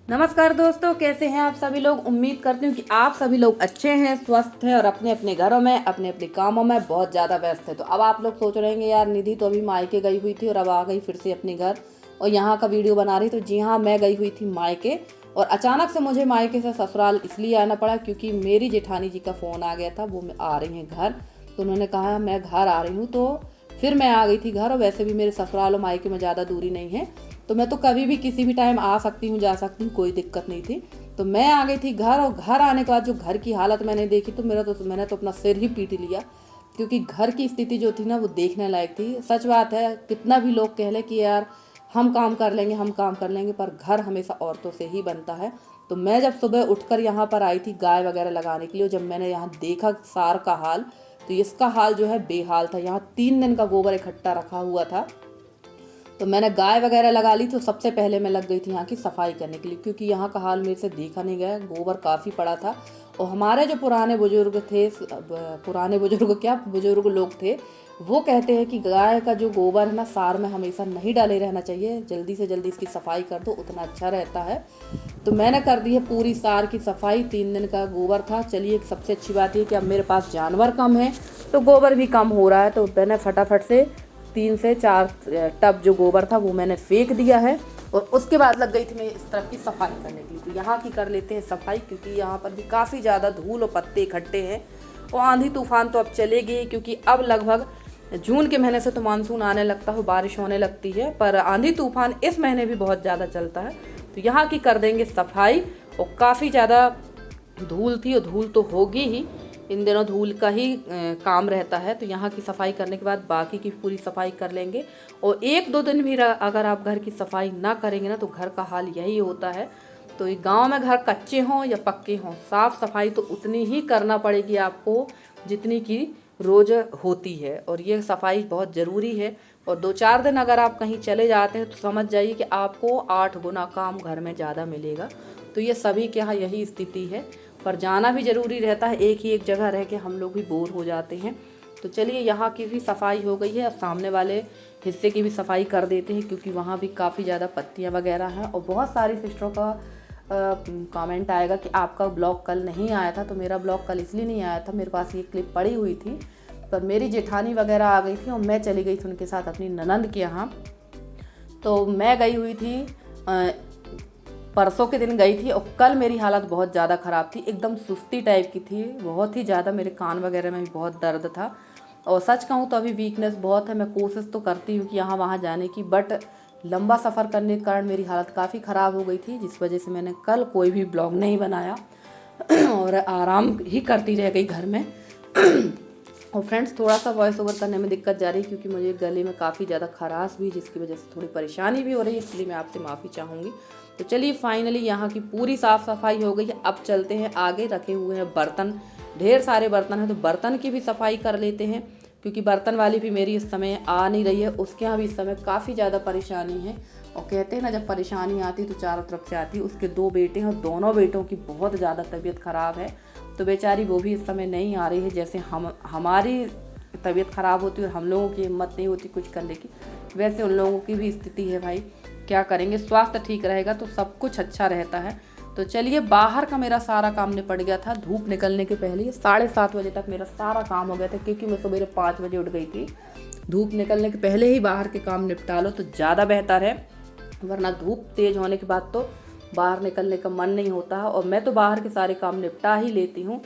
नमस्कार दोस्तों, कैसे हैं आप सभी लोग। उम्मीद करती हूँ कि आप सभी लोग अच्छे हैं, स्वस्थ हैं और अपने अपने घरों में अपने अपने कामों में बहुत ज़्यादा व्यस्त है। तो अब आप लोग सोच रहे हैं यार निधि तो अभी मायके गई हुई थी और अब आ गई फिर से अपने घर और यहाँ का वीडियो बना रही। तो जी हाँ, मैं गई हुई थी मायके और अचानक से मुझे मायके से ससुराल इसलिए आना पड़ा क्योंकि मेरी जेठानी जी का फ़ोन आ गया था। वो आ रही हैं घर, तो उन्होंने कहा मैं घर आ रही हूँ, तो फिर मैं आ गई थी घर। और वैसे भी मेरे ससुराल और मायके में ज़्यादा दूरी नहीं है, तो मैं तो कभी भी किसी भी टाइम आ सकती हूँ, जा सकती हूँ, कोई दिक्कत नहीं थी। तो मैं आ गई थी घर और घर आने के बाद जो घर की हालत मैंने देखी तो मैंने तो अपना सिर ही पीट लिया, क्योंकि घर की स्थिति जो थी ना वो देखने लायक थी। सच बात है, कितना भी लोग कह लें कि यार हम काम कर लेंगे हम काम कर लेंगे, पर घर हमेशा औरतों से ही बनता है। तो मैं जब सुबह उठकर यहाँ पर आई थी गाय वगैरह लगाने के लिए, जब मैंने यहाँ देखा सार का हाल, तो इसका हाल जो है बेहाल था। यहाँ 3 दिन का गोबर इकट्ठा रखा हुआ था। तो मैंने गाय वगैरह लगा ली, तो सबसे पहले मैं लग गई थी यहाँ की सफाई करने के लिए, क्योंकि यहाँ का हाल मेरे से देखा नहीं गया। गोबर काफ़ी पड़ा था और हमारे जो पुराने बुजुर्ग थे, पुराने बुजुर्ग क्या बुजुर्ग लोग थे, वो कहते हैं कि गाय का जो गोबर है ना सार में हमेशा नहीं डाले रहना चाहिए, जल्दी से जल्दी इसकी सफाई कर दो उतना अच्छा रहता है। तो मैंने कर दी है पूरी सार की सफाई। 3 दिन का गोबर था। चलिए, सबसे अच्छी बात ये कि अब मेरे पास जानवर कम है तो गोबर भी कम हो रहा है। तो मैंने फटाफट से 3 से 4 टब जो गोबर था वो मैंने फेंक दिया है और उसके बाद लग गई थी मैं इस तरफ की सफाई करने के लिए। तो यहाँ की कर लेते हैं सफाई, क्योंकि यहाँ पर भी काफ़ी ज़्यादा धूल और पत्ते इकट्ठे हैं और आंधी तूफान तो अब चलेगी, क्योंकि अब लगभग जून के महीने से तो मानसून आने लगता है, बारिश होने लगती है, पर आंधी तूफान इस महीने भी बहुत ज़्यादा चलता है। तो यहाँ की कर देंगे सफाई। और काफ़ी ज़्यादा धूल थी और धूल तो होगी ही, इन दिनों धूल का ही काम रहता है। तो यहाँ की सफाई करने के बाद बाकी की पूरी सफाई कर लेंगे। और 1-2 दिन भी अगर आप घर की सफाई ना करेंगे ना तो घर का हाल यही होता है। तो ये गांव में घर कच्चे हों या पक्के हों, साफ़ सफाई तो उतनी ही करना पड़ेगी आपको जितनी की रोज़ होती है, और ये सफाई बहुत ज़रूरी है। और 2-4 दिन अगर आप कहीं चले जाते हैं तो समझ जाइए कि आपको 8 गुना काम घर में ज़्यादा मिलेगा। तो ये सभी के यहाँ यही स्थिति है, पर जाना भी ज़रूरी रहता है। एक ही एक जगह रह के हम लोग भी बोर हो जाते हैं। तो चलिए, यहाँ की भी सफाई हो गई है। अब सामने वाले हिस्से की भी सफाई कर देते हैं, क्योंकि वहाँ भी काफ़ी ज़्यादा पत्तियाँ वगैरह हैं। और बहुत सारी सिस्टरों का कमेंट आएगा कि आपका ब्लॉग कल नहीं आया था। तो मेरा ब्लॉग कल इसलिए नहीं आया था, मेरे पास ये क्लिप पड़ी हुई थी, पर मेरी जेठानी वगैरह आ गई थी और मैं चली गई थी उनके साथ अपनी ननंद के यहाँ। तो मैं गई हुई थी, परसों के दिन गई थी, और कल मेरी हालत बहुत ज़्यादा ख़राब थी, एकदम सुस्ती टाइप की थी, बहुत ही ज़्यादा। मेरे कान वगैरह में भी बहुत दर्द था और सच कहूँ तो अभी वीकनेस बहुत है। मैं कोशिश तो करती हूँ कि यहाँ वहाँ जाने की, बट लंबा सफ़र करने के कारण मेरी हालत काफ़ी ख़राब हो गई थी, जिस वजह से मैंने कल कोई भी ब्लॉग नहीं बनाया और आराम ही करती रह गई घर में। और फ्रेंड्स, थोड़ा सा वॉइस ओवर करने में दिक्कत जा रही है क्योंकि मुझे गले में काफ़ी ज़्यादा खराश भी, जिसकी वजह से थोड़ी परेशानी भी हो रही है, इसलिए मैं आपसे माफ़ी चाहूँगी। तो चलिए, फाइनली यहाँ की पूरी साफ़ सफाई हो गई है। अब चलते हैं आगे। रखे हुए हैं बर्तन, ढेर सारे बर्तन हैं, तो बर्तन की भी सफाई कर लेते हैं, क्योंकि बर्तन वाली भी मेरी इस समय आ नहीं रही है। उसके यहाँ भी इस समय काफ़ी ज़्यादा परेशानी है। और कहते हैं ना, जब परेशानी आती तो चारों तरफ से आती है। उसके 2 बेटे हैं और दोनों बेटों की बहुत ज़्यादा तबीयत ख़राब है, तो बेचारी वो भी इस समय नहीं आ रही है। जैसे हमारी तबीयत ख़राब होती है और हम लोगों की हिम्मत नहीं होती कुछ करने की, वैसे उन लोगों की भी स्थिति है। भाई क्या करेंगे, स्वास्थ्य ठीक रहेगा तो सब कुछ अच्छा रहता है। तो चलिए, बाहर का मेरा सारा काम निपट गया था धूप निकलने के पहले। 7:30 बजे तक मेरा सारा काम हो गया था, क्योंकि मैं सवेरे 5 बजे उठ गई थी। धूप निकलने के पहले ही बाहर के काम निपटा लो तो ज़्यादा बेहतर है, वरना धूप तेज़ होने के बाद तो बाहर निकलने का मन नहीं होता है। और मैं तो बाहर के सारे काम निपटा ही लेती हूँ,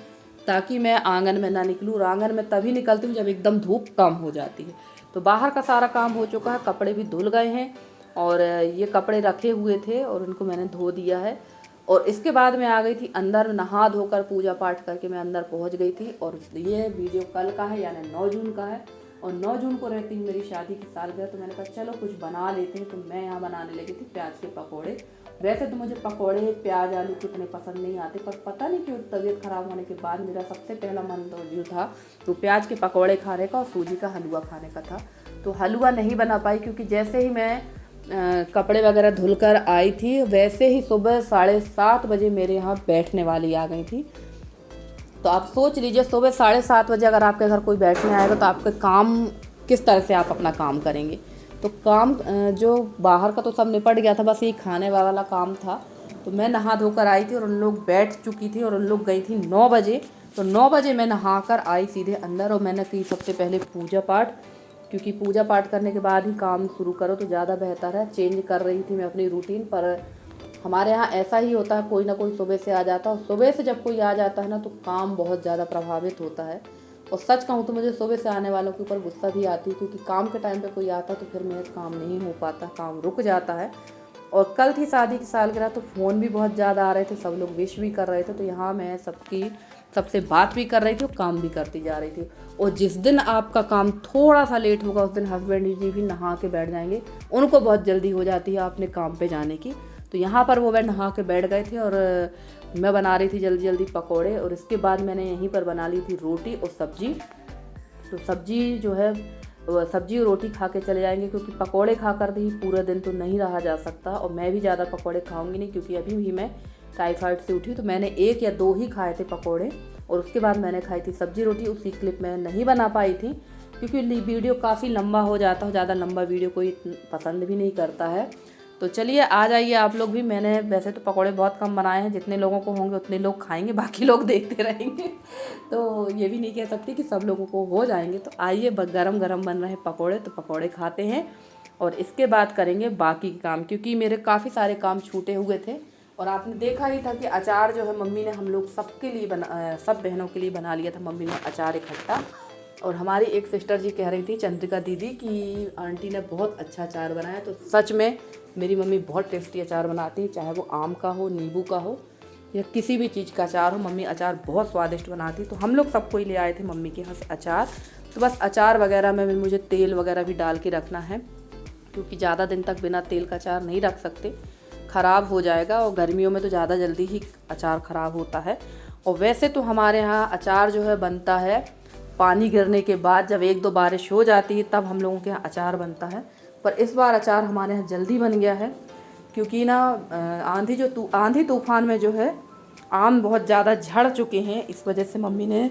ताकि मैं आंगन में ना निकलूँ। आंगन में तभी निकलती हूँ जब एकदम धूप कम हो जाती है। तो बाहर का सारा काम हो चुका है, कपड़े भी धुल गए हैं, और ये कपड़े रखे हुए थे और उनको मैंने धो दिया है। और इसके बाद मैं आ गई थी अंदर, नहा धोकर पूजा पाठ करके मैं अंदर पहुँच गई थी। और ये वीडियो कल का है, यानी 9 जून का है, और 9 जून को रहती है मेरी शादी की सालगिरह। तो मैंने कहा चलो कुछ बना लेते हैं। तो मैं यहाँ बनाने लगी थी प्याज के पकौड़े। वैसे तो मुझे पकौड़े प्याज आलू को इतने पसंद नहीं आते, पर पता नहीं क्यों तबीयत ख़राब होने के बाद मेरा सबसे पहला मन तो जो था तो प्याज के पकौड़े खाने का और सूजी का हलवा खाने का था। तो हलवा नहीं बना पाई, क्योंकि जैसे ही मैं कपड़े वगैरह धुलकर आई थी, वैसे ही सुबह 7:30 बजे मेरे यहाँ बैठने वाली आ गई थी। तो आप सोच लीजिए, सुबह 7:30 बजे अगर आपके घर कोई बैठने आएगा तो आपके काम किस तरह से आप अपना काम करेंगे। तो काम जो बाहर का तो सब निपट गया था, बस ये खाने वाला काम था। तो मैं नहा धोकर आई थी और उन लोग बैठ चुकी थी और उन लोग गई थी 9 बजे। तो 9 बजे मैं नहाकर आई सीधे अंदर और मैंने की सबसे पहले पूजा पाठ, क्योंकि पूजा पाठ करने के बाद ही काम शुरू करो तो ज़्यादा बेहतर है। चेंज कर रही थी मैं अपनी रूटीन, पर हमारे यहाँ ऐसा ही होता है, कोई ना कोई सुबह से आ जाता है और सुबह से जब कोई आ जाता है ना तो काम बहुत ज़्यादा प्रभावित होता है। और सच कहूँ तो मुझे सुबह से आने वालों के ऊपर गुस्सा भी आती है, क्योंकि काम के टाइम पे कोई आता तो फिर मेरा काम नहीं हो पाता, काम रुक जाता है। और कल थी शादी की सालगिरह तो फ़ोन भी बहुत ज़्यादा आ रहे थे, सब लोग विश भी कर रहे थे, तो यहाँ मैं सबसे बात भी कर रही थी और काम भी करती जा रही थी। और जिस दिन आपका काम थोड़ा सा लेट होगा उस दिन हस्बैंड जी भी नहा के बैठ जाएंगे, उनको बहुत जल्दी हो जाती है अपने काम पे जाने की। तो यहाँ पर वो वह नहा के बैठ गए थे और मैं बना रही थी जल्दी जल्दी पकोड़े, और इसके बाद मैंने यहीं पर बना ली थी रोटी और सब्जी। तो सब्जी जो है सब्जी और रोटी खा के चले जाएंगे, क्योंकि पकोड़े खा कर ही पूरा दिन तो नहीं रहा जा सकता, और मैं भी ज़्यादा पकोड़े खाऊंगी नहीं, क्योंकि अभी भी मैं टाइफाइड से उठी तो मैंने 1 या 2 ही खाए थे पकोड़े, और उसके बाद मैंने खाई थी सब्जी रोटी। उसकी क्लिप मैं नहीं बना पाई थी क्योंकि वीडियो काफ़ी लंबा हो जाता है, ज़्यादा लंबा वीडियो कोई पसंद भी नहीं करता है। तो चलिए आ जाइए आप लोग भी। मैंने वैसे तो पकोड़े बहुत कम बनाए हैं, जितने लोगों को होंगे उतने लोग खाएंगे, बाकी लोग देखते रहेंगे। तो ये भी नहीं कह सकती कि सब लोगों को हो जाएंगे। तो आइए, गरम गरम बन रहे पकोड़े, तो पकोड़े खाते हैं और इसके बाद करेंगे बाकी काम, क्योंकि मेरे काफ़ी सारे काम छूटे हुए थे। और आपने देखा ही था कि अचार जो है मम्मी ने हम लोग सबके लिए सब बहनों के लिए बना लिया था मम्मी ने अचार इकट्ठा। और हमारी एक सिस्टर जी कह रही थी, चंद्रिका दीदी, कि आंटी ने बहुत अच्छा अचार बनाया। तो सच में मेरी मम्मी बहुत टेस्टी अचार बनाती है, चाहे वो आम का हो, नींबू का हो या किसी भी चीज़ का अचार हो, मम्मी अचार बहुत स्वादिष्ट बनाती। तो हम लोग सबको ही ले आए थे मम्मी के यहाँ से अचार। तो बस अचार वगैरह में भी मुझे तेल वगैरह भी डाल के रखना है, क्योंकि ज़्यादा दिन तक बिना तेल का अचार नहीं रख सकते, ख़राब हो जाएगा। और गर्मियों में तो ज़्यादा जल्दी ही अचार ख़राब होता है। और वैसे तो हमारे यहाँ अचार जो है बनता है पानी गिरने के बाद, जब 1-2 बारिश हो जाती है तब हम लोगों के यहाँ अचार बनता है। पर इस बार अचार हमारे यहाँ जल्दी बन गया है, क्योंकि ना आंधी तूफान में जो है आम बहुत ज़्यादा झड़ चुके हैं, इस वजह से मम्मी ने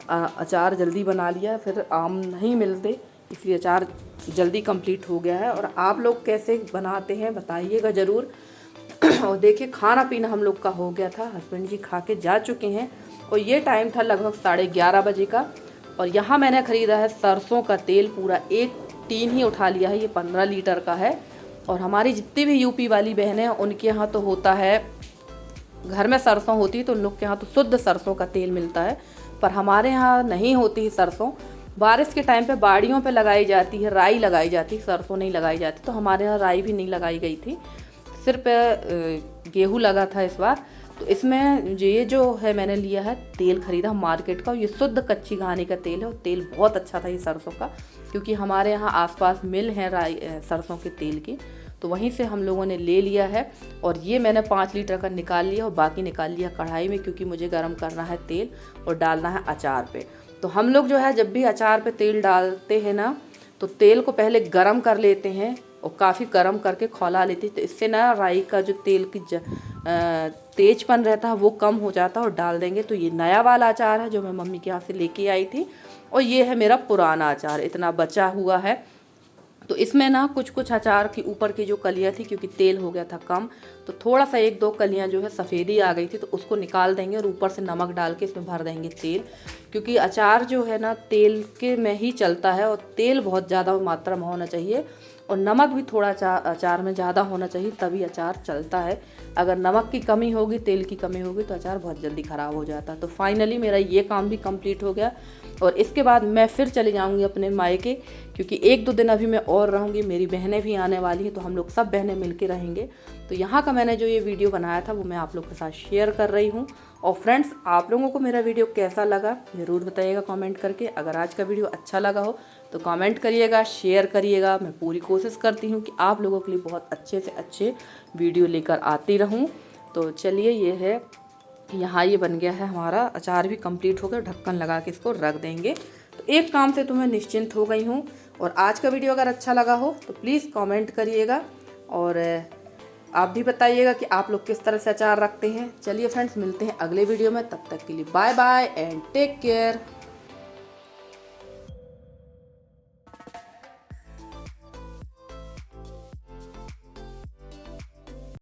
अचार जल्दी बना लिया। फिर आम नहीं मिलते, इसलिए अचार जल्दी कंप्लीट हो गया है। और आप लोग कैसे बनाते हैं बताइएगा ज़रूर। और देखिए, खाना पीना हम लोग का हो गया था, हस्बैंड जी खा के जा चुके हैं और ये टाइम था लगभग 11:30 बजे का। और यहाँ मैंने ख़रीदा है सरसों का तेल, पूरा 1 टीन ही उठा लिया है, ये 15 लीटर का है। और हमारी जितनी भी यूपी वाली बहनें हैं उनके यहाँ तो होता है, घर में सरसों होती है तो उन लोग के यहाँ तो शुद्ध सरसों का तेल मिलता है, पर हमारे यहाँ नहीं होती है सरसों। बारिश के टाइम पे बाड़ियों पे लगाई जाती है, राई लगाई जाती है, सरसों नहीं लगाई जाती। तो हमारे यहाँ राई भी नहीं लगाई गई थी, सिर्फ गेहूँ लगा था इस बार। तो इसमें ये जो है मैंने लिया है तेल ख़रीदा मार्केट का, ये शुद्ध कच्ची घानी का तेल है और तेल बहुत अच्छा था ये सरसों का, क्योंकि हमारे यहाँ आसपास मिल है सरसों के तेल की, तो वहीं से हम लोगों ने ले लिया है। और ये मैंने 5 लीटर का निकाल लिया और बाकी निकाल लिया कढ़ाई में, क्योंकि मुझे गर्म करना है तेल और डालना है अचार पे। तो हम लोग जो है जब भी अचार पे तेल डालते हैं ना, तो तेल को पहले गरम कर लेते हैं और काफ़ी गरम करके खौला लेते हैं। तो इससे ना राई का जो तेल की तेजपन रहता है वो कम हो जाता है और डाल देंगे। तो ये नया वाला अचार है जो मैं मम्मी के यहाँ से लेके आई थी, और ये है मेरा पुराना अचार, इतना बचा हुआ है। तो इसमें ना कुछ अचार की ऊपर की जो कलियाँ थी, क्योंकि तेल हो गया था कम, तो थोड़ा सा 1-2 कलियाँ जो है सफ़ेदी आ गई थी, तो उसको निकाल देंगे और ऊपर से नमक डाल के इसमें भर देंगे तेल। क्योंकि अचार जो है ना तेल के में ही चलता है, और तेल बहुत ज़्यादा मात्रा में होना चाहिए और नमक भी थोड़ा अचार में ज़्यादा होना चाहिए, तभी अचार चलता है। अगर नमक की कमी होगी, तेल की कमी होगी, तो अचार बहुत जल्दी ख़राब हो जाता है। तो फाइनली मेरा ये काम भी कंप्लीट हो गया और इसके बाद मैं फिर चली जाऊंगी अपने मायके, क्योंकि 1-2 दिन अभी मैं और रहूँगी। मेरी बहनें भी आने वाली हैं, तो हम लोग सब बहनें मिल के रहेंगे। तो यहाँ का मैंने जो ये वीडियो बनाया था वो मैं आप लोग के साथ शेयर कर रही हूँ। और फ्रेंड्स, आप लोगों को मेरा वीडियो कैसा लगा ज़रूर बताइएगा कमेंट करके। अगर आज का वीडियो अच्छा लगा हो तो कमेंट करिएगा, शेयर करिएगा। मैं पूरी कोशिश करती हूँ कि आप लोगों के लिए बहुत अच्छे से अच्छे वीडियो लेकर आती रहूँ। तो चलिए, ये है यहाँ ये बन गया है हमारा अचार भी कंप्लीट हो गया। ढक्कन लगा के इसको रख देंगे। तो एक काम से तो मैं निश्चिंत हो गई हूँ। और आज का वीडियो अगर अच्छा लगा हो तो प्लीज़ कमेंट करिएगा और आप भी बताइएगा कि आप लोग किस तरह से अचार रखते हैं। चलिए फ्रेंड्स, मिलते हैं अगले वीडियो में, तब तक के लिए bye bye and take care.